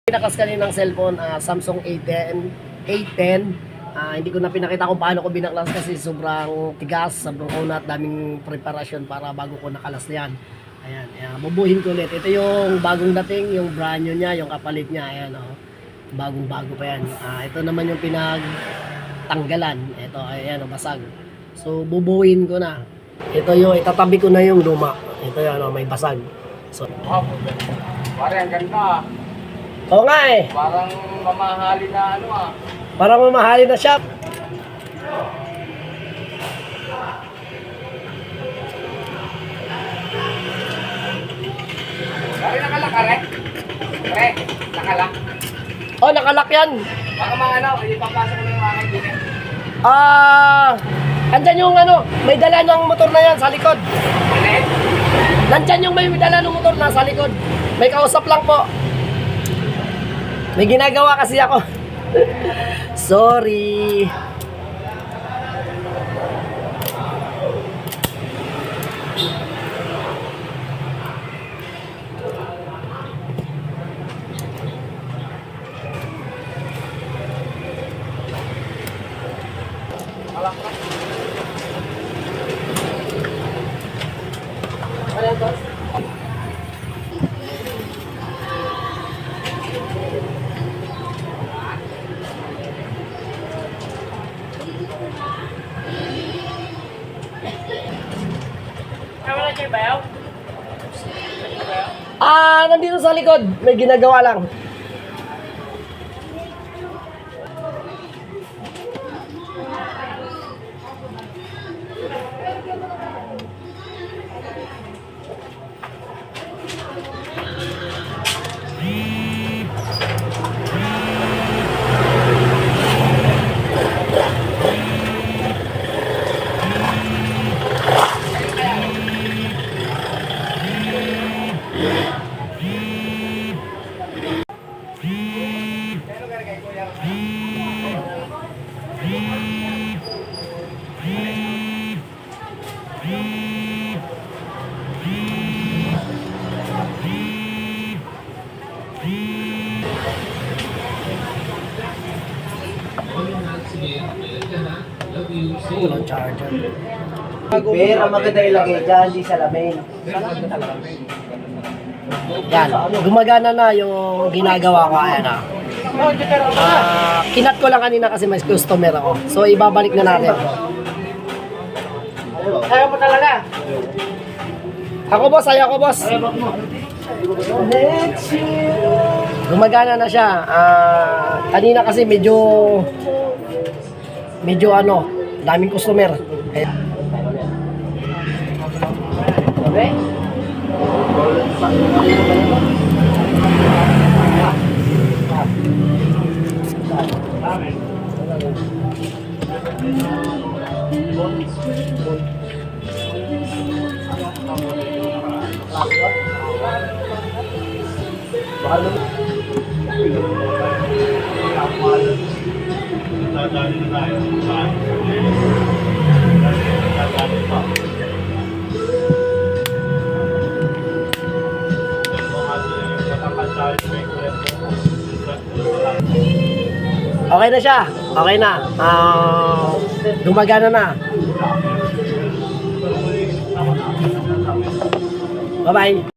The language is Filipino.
Pinakas kaninang cellphone, Samsung A10. Hindi ko na pinakita kung paano ko binaklas kasi sobrang tigas, sobrang kunat, daming preparasyon para bago ko nakalas yan. Ayan, bubuhin ko ulit. Ito yung bagong dating, yung brand new niya, yung kapalit niya. Ayan, bagong bago pa yan. Ito naman yung pinagtanggalan. Ito, ayan, basag. So, bubuhin ko na. Ito yung, itatabi ko na yung luma. Ito yan, may basag. So, Pare, ang ganda. oo nga eh. Parang mamahali na Parang mamahalin na shop. Pare, nakalak ka, Re? Re, nakalak. Oh, nakalak yan. Baka ipapasok ko na yung mga kaibigan. Andyan yung may dala ng motor na yan sa likod. Ano eh? Nandyan yung may dala ng motor na sa likod. May kausap lang po. May ginagawa kasi ako. Sorry. Nandito sa likod. May ginagawa lang. Walang charger. Pero ang maganda ilagay dyan, di salamin. Yan. Gumagana na yung ginagawa ko. Ayan kinat ko lang kanina kasi may customer ako. So, ibabalik na natin. Ayaw mo talaga. Ako boss, ayaw ko boss. Gumagana na siya. Kanina kasi medyo daming customer. Kaya Okay? Dadali na tayo saan? Dadali pa. okay na siya. Okay na. Gumagana na. Bye-bye.